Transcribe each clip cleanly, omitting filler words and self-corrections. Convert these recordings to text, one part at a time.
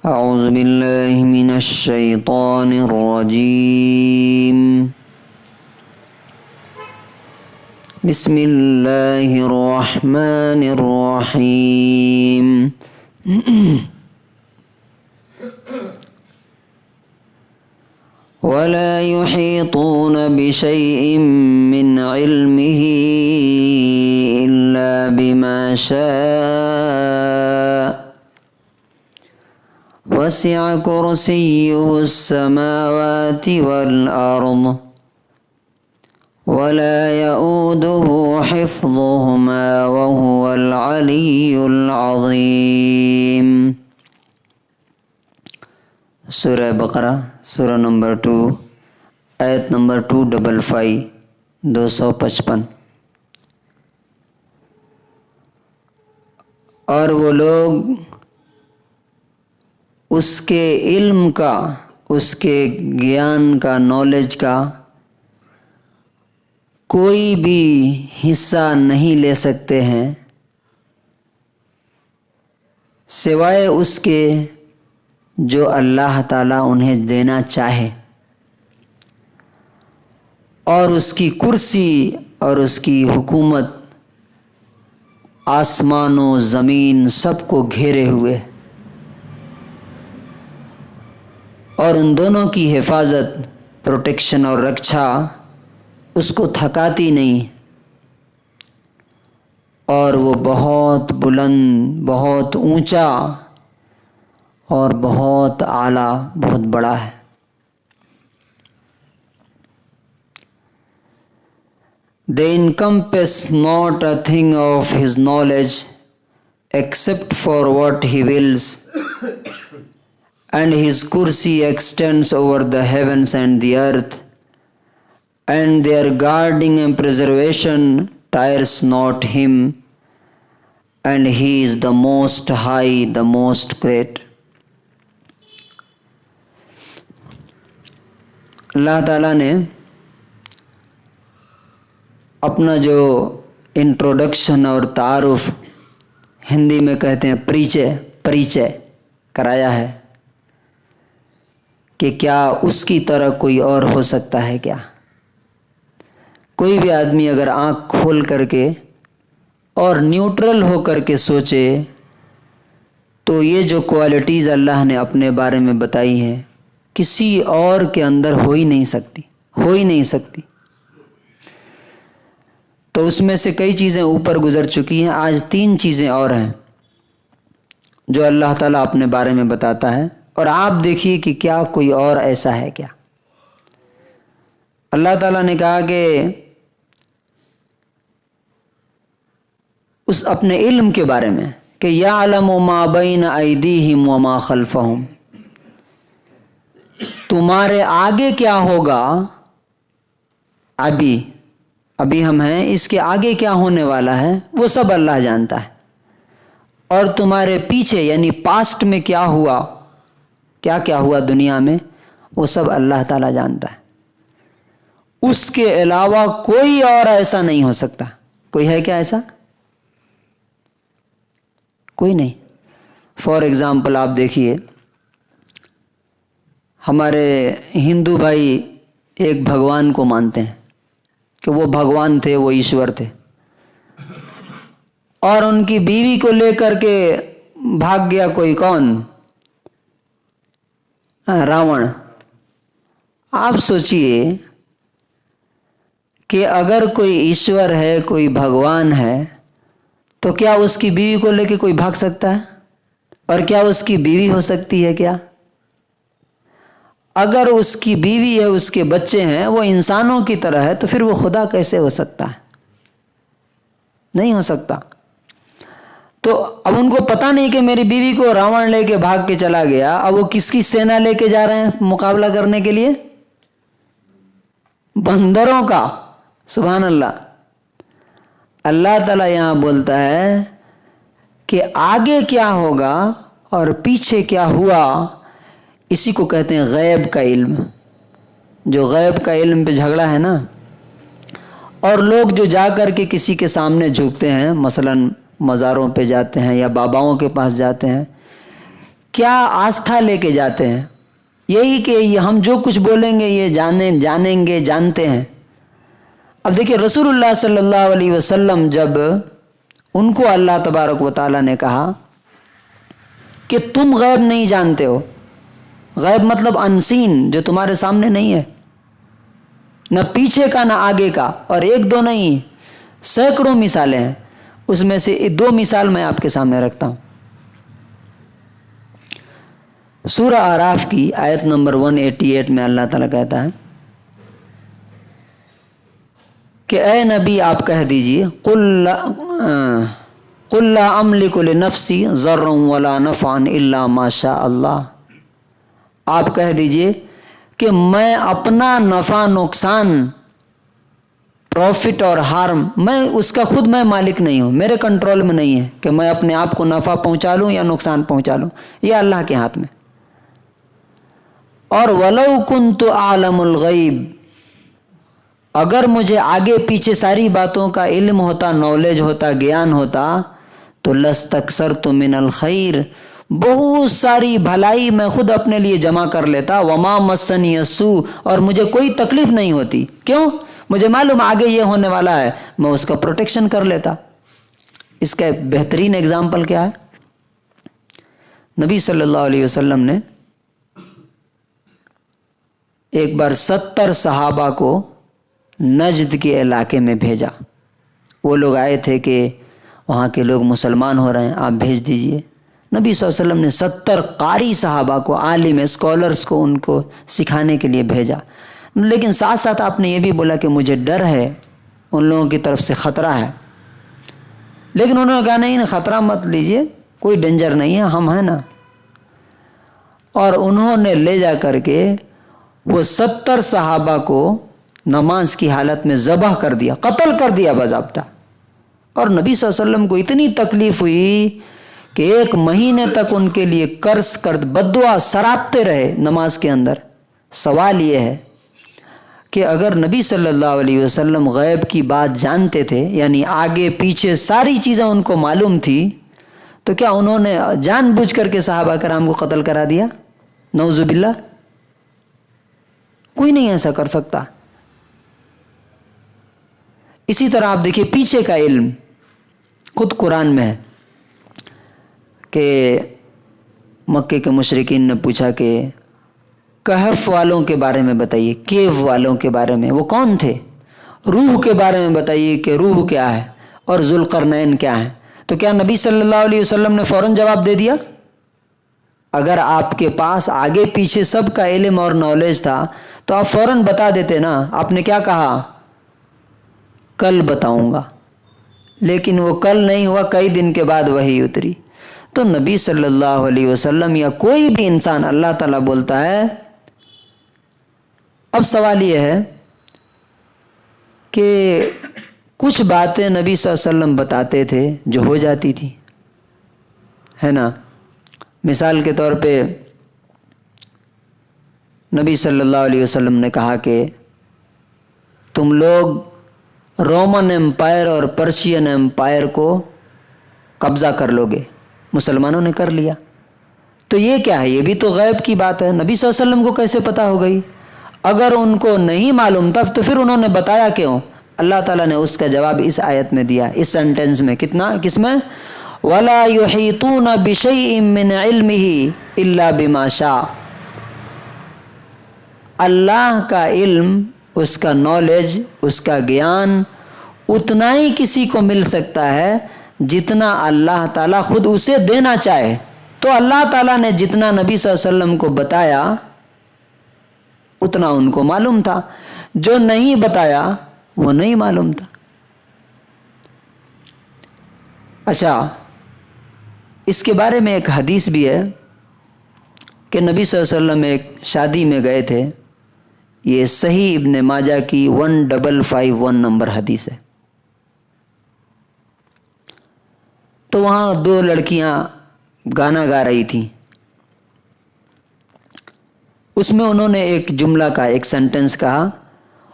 أعوذ بالله من الشيطان الرجيم. بسم الله الرحمن الرحيم. ولا يحيطون بشيء من علمه إلا بما شاء وسع كرسيه السماوات والأرض ولا يؤوده حفظهما وهو العلي العظيم. سورہ بقرہ سورہ نمبر 2 آیت نمبر 255 255. اور وہ لوگ اس کے علم کا، اس کے گیان کا، نالج کا کوئی بھی حصہ نہیں لے سکتے ہیں سوائے اس کے جو اللہ تعالیٰ انہیں دینا چاہے. اور اس کی کرسی اور اس کی حکومت آسمان و زمین سب کو گھیرے ہوئے، اور ان دونوں کی حفاظت، پروٹیکشن اور رکشا اس کو تھکاتی نہیں، اور وہ بہت بلند، بہت اونچا اور بہت اعلیٰ، بہت بڑا ہے. They encompass not a thing of his knowledge except for what he wills, and his kursi extends over the heavens and the earth, and their guarding and preservation tires not him, and he is the most high, the most great. اللہ تعالیٰ نے اپنا جو introduction اور تعارف ہندی میں کہتے ہیں پریچے کرایا ہے کہ کیا اس کی طرح کوئی اور ہو سکتا ہے کیا؟ کوئی بھی آدمی اگر آنکھ کھول کر کے اور نیوٹرل ہو کر کے سوچے تو یہ جو کوالٹیز اللہ نے اپنے بارے میں بتائی ہیں کسی اور کے اندر ہو ہی نہیں سکتی. تو اس میں سے کئی چیزیں اوپر گزر چکی ہیں. آج 3 چیزیں اور ہیں جو اللہ تعالیٰ اپنے بارے میں بتاتا ہے، اور آپ دیکھیے کہ کیا کوئی اور ایسا ہے کیا. اللہ تعالیٰ نے کہا کہ اس اپنے علم کے بارے میں کہ یعلم ما بین ایدیہم وما خلفہم، تمہارے آگے کیا ہوگا، ابھی ہم ہیں، اس کے آگے کیا ہونے والا ہے وہ سب اللہ جانتا ہے، اور تمہارے پیچھے یعنی پاسٹ میں کیا ہوا دنیا میں وہ سب اللہ تعالیٰ جانتا ہے. اس کے علاوہ کوئی اور ایسا نہیں ہو سکتا. کوئی ہے کیا ایسا؟ کوئی نہیں. فار ایگزامپل آپ دیکھیے، ہمارے ہندو بھائی ایک بھگوان کو مانتے ہیں کہ وہ بھگوان تھے، وہ ایشور تھے، اور ان کی بیوی کو لے کر کے بھاگ گیا کوئی، کون؟ راون. آپ سوچئے کہ اگر کوئی ایشور ہے، کوئی بھگوان ہے، تو کیا اس کی بیوی کو لے کے کوئی بھاگ سکتا ہے؟ اور کیا اس کی بیوی ہو سکتی ہے کیا؟ اگر اس کی بیوی ہے، اس کے بچے ہیں، وہ انسانوں کی طرح ہے، تو پھر وہ خدا کیسے ہو سکتا ہے؟ نہیں ہو سکتا. تو اب ان کو پتہ نہیں کہ میری بیوی کو راون لے کے بھاگ کے چلا گیا، اب وہ کس کی سینا لے کے جا رہے ہیں مقابلہ کرنے کے لیے؟ بندروں کا. سبحان اللہ. اللہ تعالیٰ یہاں بولتا ہے کہ آگے کیا ہوگا اور پیچھے کیا ہوا، اسی کو کہتے ہیں غیب کا علم. جو غیب کا علم پہ جھگڑا ہے نا، اور لوگ جو جا کر کے کسی کے سامنے جھکتے ہیں، مثلاً مزاروں پہ جاتے ہیں یا باباؤں کے پاس جاتے ہیں، کیا آستھا لے کے جاتے ہیں، یہی کہ ہم جو کچھ بولیں گے یہ جانیں گے، جانتے ہیں۔ اب دیکھیں رسول اللہ صلی اللہ علیہ وسلم جب ان کو اللہ تبارک و تعالیٰ نے کہا کہ تم غیب نہیں جانتے ہو، غیب مطلب انسین، جو تمہارے سامنے نہیں ہے، نہ پیچھے کا نہ آگے کا، اور ایک دو نہیں سینکڑوں مثالیں ہیں، اس میں سے 2 مثال میں آپ کے سامنے رکھتا ہوں۔ سورہ اعراف کی آیت نمبر 188 میں اللہ تعالیٰ کہتا ہے کہ اے نبی آپ کہہ دیجئے قل لا املک لنفسی ضرا ولا نفعا الا ما شاء اللہ، آپ کہہ دیجئے کہ میں اپنا نفع نقصان، پروفٹ اور ہارم، میں اس کا خود میں مالک نہیں ہوں، میرے کنٹرول میں نہیں ہے کہ میں اپنے آپ کو نفع پہنچا لوں یا نقصان پہنچا لوں، یہ اللہ کے ہاتھ میں۔ اور وَلَوْ كُنْتُ أَعْلَمُ الْغَيْبِ، اگر مجھے آگے پیچھے ساری باتوں کا علم ہوتا، نالج ہوتا، گیان ہوتا، تو لَسْتَكْثَرْتُ مِنَ الْخَيْرِ، بہت ساری بھلائی میں خود اپنے لیے جمع کر لیتا، وَمَا مَسَّنِيَ السُّوءُ، اور مجھے کوئی تکلیف نہیں ہوتی۔ کیوں؟ مجھے معلوم آگے یہ ہونے والا ہے، میں اس کا پروٹیکشن کر لیتا۔ اس کا بہترین اگزامپل کیا ہے؟ نبی صلی اللہ علیہ وسلم نے ایک بار 70 صحابہ کو نجد کے علاقے میں بھیجا، وہ لوگ آئے تھے کہ وہاں کے لوگ مسلمان ہو رہے ہیں، آپ بھیج دیجئے۔ نبی صلی اللہ علیہ وسلم نے 70 قاری صحابہ کو، عالم اسکالرز کو، ان کو سکھانے کے لیے بھیجا، لیکن ساتھ ساتھ آپ نے یہ بھی بولا کہ مجھے ڈر ہے، ان لوگوں کی طرف سے خطرہ ہے۔ لیکن انہوں نے کہا نہیں، خطرہ مت لیجئے، کوئی ڈینجر نہیں ہے، ہم ہیں نا۔ اور انہوں نے لے جا کر کے وہ 70 صحابہ کو نماز کی حالت میں ذبح کر دیا، قتل کر دیا باضابطہ۔ اور نبی صلی اللہ علیہ وسلم کو اتنی تکلیف ہوئی کہ 1 مہینے تک ان کے لیے قرض کرد بد دعا سراپتے رہے نماز کے اندر۔ سوال یہ ہے کہ اگر نبی صلی اللہ علیہ وسلم غیب کی بات جانتے تھے، یعنی آگے پیچھے ساری چیزیں ان کو معلوم تھی، تو کیا انہوں نے جان بوجھ کر کے صحابہ کرام کو قتل کرا دیا؟ نعوذ باللہ، کوئی نہیں ایسا کر سکتا۔ اسی طرح آپ دیکھیے پیچھے کا علم خود قرآن میں ہے کہ مکے کے مشرکین نے پوچھا کہ کہف والوں کے بارے میں بتائیے، کیو والوں کے بارے میں، وہ کون تھے؟ روح کے بارے میں بتائیے کہ روح کیا ہے اور ذوالقرنین کیا ہے۔ تو کیا نبی صلی اللہ علیہ وسلم نے فوراً جواب دے دیا؟ اگر آپ کے پاس آگے پیچھے سب کا علم اور نالج تھا تو آپ فوراً بتا دیتے نا۔ آپ نے کیا کہا؟ کل بتاؤں گا، لیکن وہ کل نہیں ہوا، کئی دن کے بعد وحی اتری۔ تو نبی صلی اللہ علیہ وسلم یا کوئی بھی انسان، اللہ تعالیٰ بولتا ہے۔ اب سوال یہ ہے کہ کچھ باتیں نبی صلی اللہ علیہ وسلم بتاتے تھے جو ہو جاتی تھی، ہے نا۔ مثال کے طور پہ نبی صلی اللہ علیہ وسلم نے کہا کہ تم لوگ رومن امپائر اور پرشین امپائر کو قبضہ کر لو گے، مسلمانوں نے کر لیا۔ تو یہ کیا ہے؟ یہ بھی تو غیب کی بات ہے، نبی صلی اللہ علیہ وسلم کو کیسے پتہ ہو گئی؟ اگر ان کو نہیں معلوم تھا تو پھر انہوں نے بتایا کیوں؟ اللہ تعالیٰ نے اس کا جواب اس آیت میں دیا، اس سینٹنس میں۔ کس میں؟ وَلَا يُحِيطُونَ بِشَيْءٍ مِّنْ عِلْمِهِ إِلَّا بِمَا شَاءَ۔ اللہ کا علم، اس کا نالج، اس کا گیان اتنا ہی کسی کو مل سکتا ہے جتنا اللہ تعالیٰ خود اسے دینا چاہے۔ تو اللہ تعالیٰ نے جتنا نبی صلی اللہ علیہ وسلم کو بتایا اتنا ان کو معلوم تھا، جو نہیں بتایا وہ نہیں معلوم تھا۔ اچھا، اس کے بارے میں ایک حدیث بھی ہے کہ نبی صلی اللہ علیہ وسلم ایک شادی میں گئے تھے، یہ صحیح ابن ماجہ کی 1551 نمبر حدیث ہے۔ تو وہاں 2 لڑکیاں گانا گا رہی تھیں، اس میں انہوں نے ایک جملہ کا ایک سینٹنس کہا،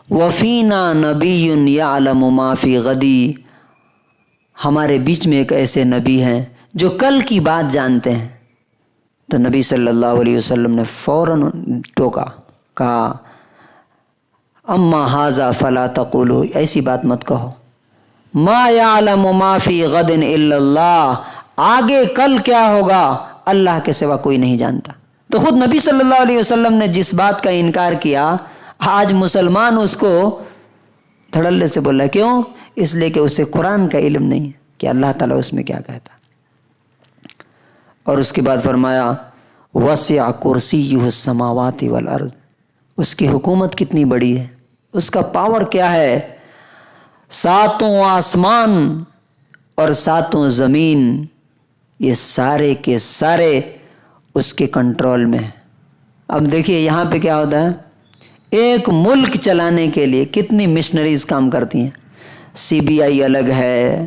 وَفِينَا نَبِيٌّ يَعْلَمُ مَا فِي غَدِي، ہمارے بیچ میں ایک ایسے نبی ہیں جو کل کی بات جانتے ہیں۔ تو نبی صلی اللہ علیہ وسلم نے فوراً ٹوکا، کہا اما ھذا فلا تقولوا، ایسی بات مت کہو، ما یعلم ما فی غد الا اللہ، آگے کل کیا ہوگا اللہ کے سوا کوئی نہیں جانتا۔ تو خود نبی صلی اللہ علیہ وسلم نے جس بات کا انکار کیا، آج مسلمان اس کو دھڑلے سے بول رہا ہے، کیوں؟ اس لیے کہ اسے قرآن کا علم نہیں ہے کہ اللہ تعالیٰ اس میں کیا کہتا۔ اور اس کے بعد فرمایا وسع کرسیہ السماوات والارض، اس کی حکومت کتنی بڑی ہے، اس کا پاور کیا ہے، ساتوں آسمان اور ساتوں زمین یہ سارے کے سارے اس کے کنٹرول میں ہیں۔ اب دیکھیے یہاں پہ کیا ہوتا ہے، ایک ملک چلانے کے لیے کتنی مشنریز کام کرتی ہیں، سی بی آئی الگ ہے،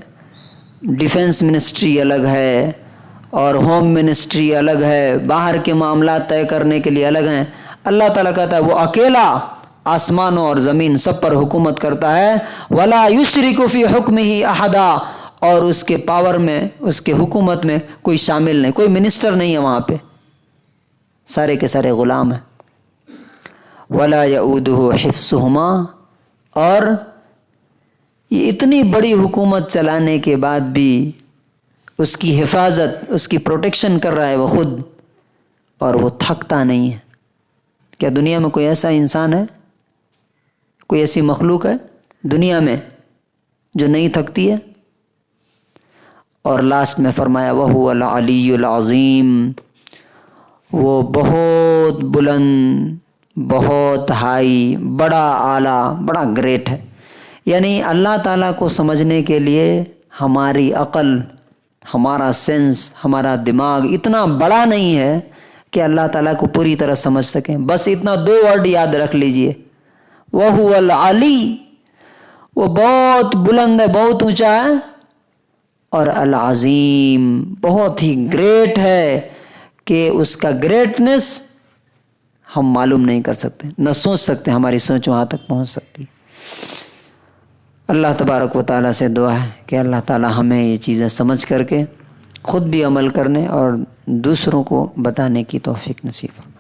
ڈیفنس منسٹری الگ ہے، اور ہوم منسٹری الگ ہے، باہر کے معاملات طے کرنے کے لیے الگ ہیں۔ اللہ تعالیٰ کہتا ہے وہ اکیلا آسمانوں اور زمین سب پر حکومت کرتا ہے، ولا یشرک فی حکمہ احدا، اور اس کے پاور میں، اس کے حکومت میں کوئی شامل نہیں، کوئی منسٹر نہیں ہے وہاں پہ، سارے کے سارے غلام ہیں۔ ولا یعودہ حفظہما، اور یہ اتنی بڑی حکومت چلانے کے بعد بھی اس کی حفاظت، اس کی پروٹیکشن کر رہا ہے وہ خود، اور وہ تھکتا نہیں ہے۔ کیا دنیا میں کوئی ایسا انسان ہے، کوئی ایسی مخلوق ہے دنیا میں جو نہیں تھکتی ہے؟ اور لاسٹ میں فرمایا وَهُوَ الْعَلِيُّ الْعَظِيمُ، وہ بہت بلند، بہت ہائی، بڑا اعلیٰ، بڑا گریٹ ہے۔ یعنی اللہ تعالیٰ کو سمجھنے کے لیے ہماری عقل، ہمارا سینس، ہمارا دماغ اتنا بڑا نہیں ہے کہ اللہ تعالیٰ کو پوری طرح سمجھ سکیں۔ بس اتنا دو ورڈ یاد رکھ لیجئے، وَهُوَ الْعَلِيُّ، وہ بہت بلند ہے، بہت اونچا ہے، اور العظیم، بہت ہی گریٹ ہے کہ اس کا گریٹنس ہم معلوم نہیں کر سکتے، نہ سوچ سکتے، ہماری سوچ وہاں تک پہنچ سکتی۔ اللہ تبارک و تعالیٰ سے دعا ہے کہ اللہ تعالیٰ ہمیں یہ چیزیں سمجھ کر کے خود بھی عمل کرنے اور دوسروں کو بتانے کی توفیق نصیب ہو۔